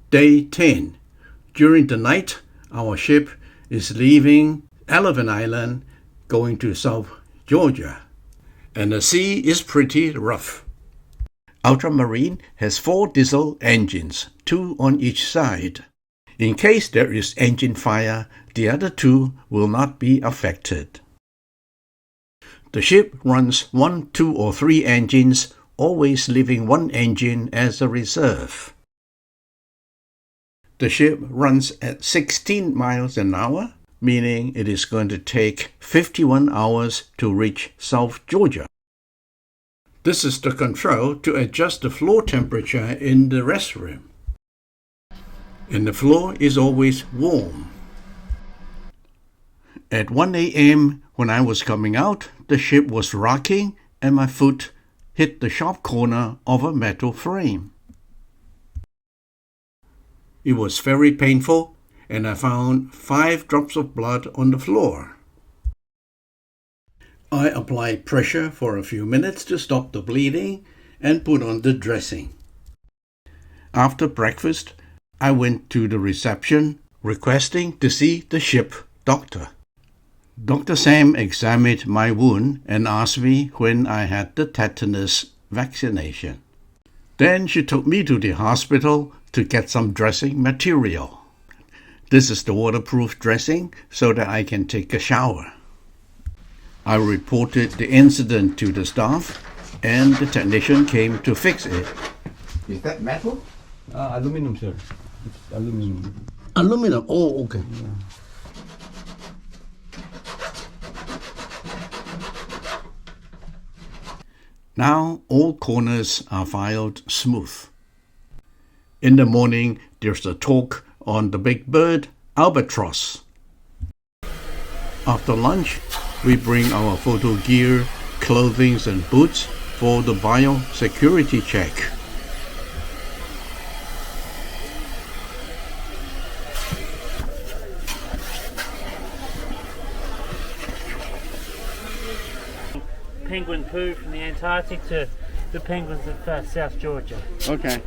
Day 10. During the night, our ship is leaving Elephant Island, going to South Georgia, and the sea is pretty rough. Ultramarine has 4 diesel engines, 2 on each side. In case there is engine fire, the other 2 will not be affected. The ship runs 1, 2, or 3 engines, always leaving 1 engine as a reserve. The ship runs at 16 miles an hour, meaning it is going to take 51 hours to reach South Georgia. This is the control to adjust the floor temperature in the restroom. And the floor is always warm. At 1 a.m. when I was coming out, the ship was rocking and my foot hit the sharp corner of a metal frame. It was very painful, and I found 5 drops of blood on the floor. I applied pressure for a few minutes to stop the bleeding and put on the dressing. After breakfast, I went to the reception requesting to see the ship doctor. Dr. Sam examined my wound and asked me when I had the tetanus vaccination. Then she took me to the hospital to get some dressing material. This is the waterproof dressing so that I can take a shower. I reported the incident to the staff and the technician came to fix it. Is that metal? Aluminum, sir. It's aluminum. Aluminum? Oh, okay. Yeah. Now all corners are filed smooth. In the morning, there's a talk on the big bird, albatross. After lunch, we bring our photo gear, clothing and boots for the biosecurity check. Penguin poo from the Antarctic to the penguins of South Georgia. Okay.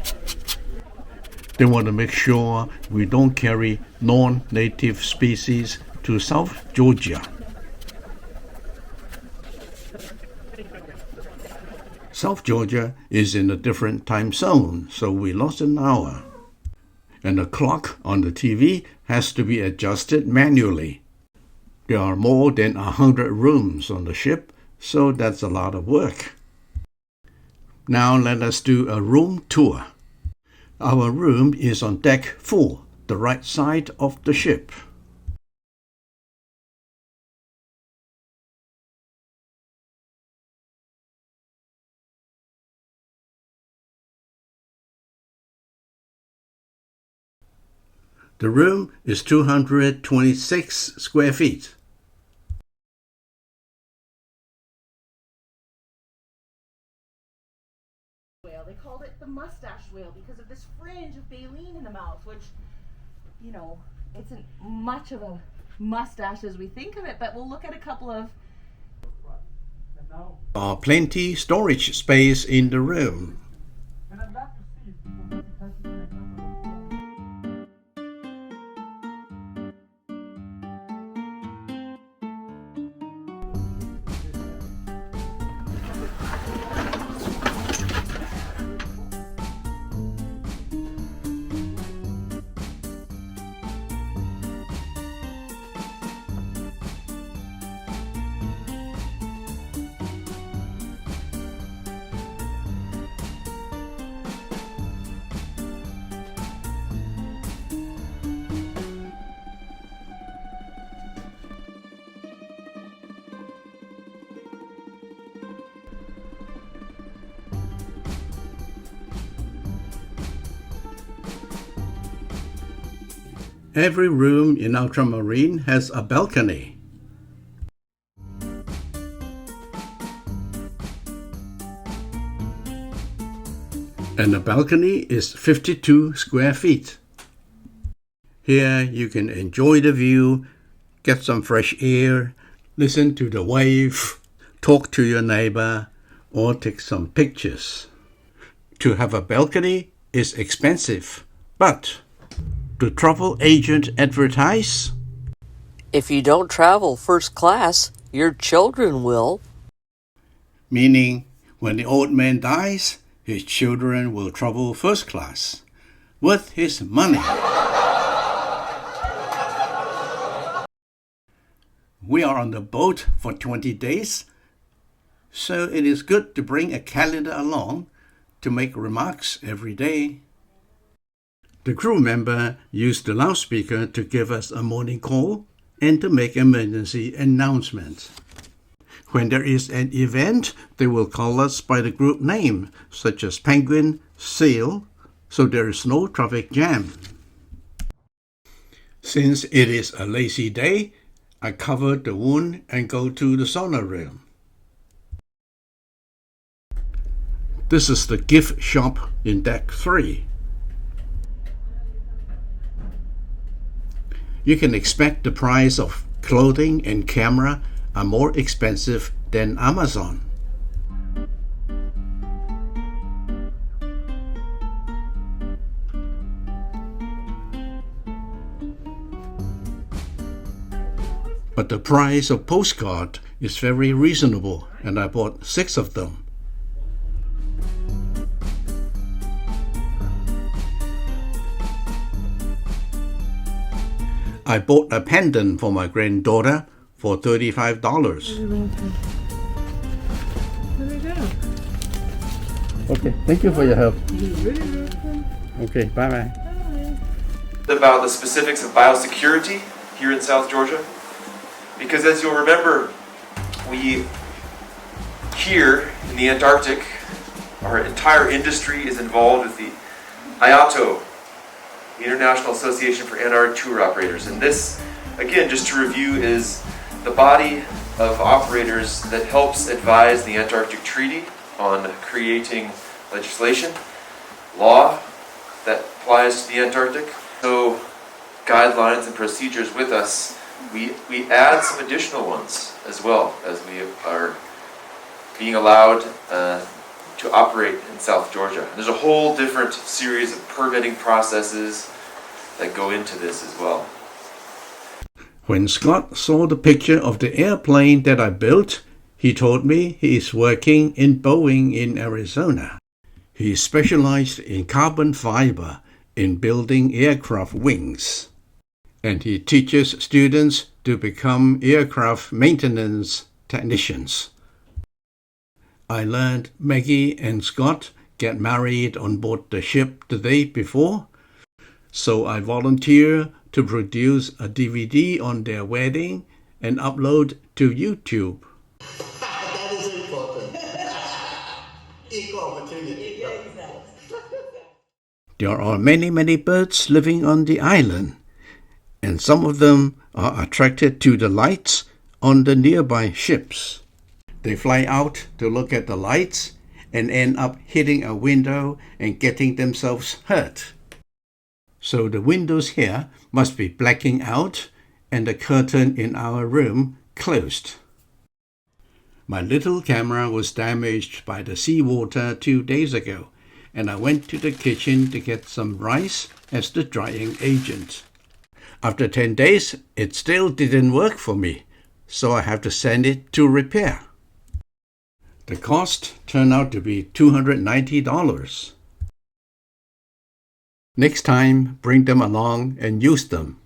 They want to make sure we don't carry non-native species to South Georgia. South Georgia is in a different time zone, so we lost an hour. And the clock on the TV has to be adjusted manually. There are more than 100 rooms on the ship, so that's a lot of work. Now let us do a room tour. Our room is on deck 4, the right side of the ship. The room is 226 square feet. They called it the mustache whale because of this fringe of baleen in the mouth, which, you know, isn't much of a mustache as we think of it, but we'll look at a couple of... There are plenty storage space in the room. Every room in Ultramarine has a balcony. And the balcony is 52 square feet. Here you can enjoy the view, get some fresh air, listen to the wave, talk to your neighbor, or take some pictures. To have a balcony is expensive, but The travel agent advertise, If you don't travel first class, your children will. meaning when the old man dies, his children will travel first class with his money. We are on the boat for 20 days, so it is good to bring a calendar along to make remarks every day. The crew member used the loudspeaker to give us a morning call and to make emergency announcements. When there is an event, they will call us by the group name, such as Penguin, Seal, so there is no traffic jam. Since it is a lazy day, I cover the wound and go to the sauna room. This is the gift shop in Deck 3. You can expect the price of clothing and camera are more expensive than Amazon. But the price of postcard is very reasonable, and I bought 6 of them. I bought a pendant for my granddaughter for $35. Okay, thank you for your help. Okay, bye-bye. About the specifics of biosecurity here in South Georgia, because as you'll remember, we here in the Antarctic, our entire industry is involved with the IATO, the International Association for Antarctic Tour Operators. And this, again, just to review, is the body of operators that helps advise the Antarctic Treaty on creating legislation, law that applies to the Antarctic. So guidelines and procedures with us, we add some additional ones as well as we are being allowed to operate in South Georgia. There's a whole different series of permitting processes that go into this as well. When Scott saw the picture of the airplane that I built, he told me he is working in Boeing in Arizona. He specialized in carbon fiber in building aircraft wings, and he teaches students to become aircraft maintenance technicians. I learned Maggie and Scott get married on board the ship the day before, so I volunteer to produce a DVD on their wedding and upload to YouTube. That is important. Equal opportunity. There are many birds living on the island, and some of them are attracted to the lights on the nearby ships. They fly out to look at the lights and end up hitting a window and getting themselves hurt. So the windows here must be blacking out and the curtain in our room closed. My little camera was damaged by the seawater 2 days ago, and I went to the kitchen to get some rice as the drying agent. After 10 days, it still didn't work for me, so I have to send it to repair. The cost turned out to be $290. Next time, bring them along and use them.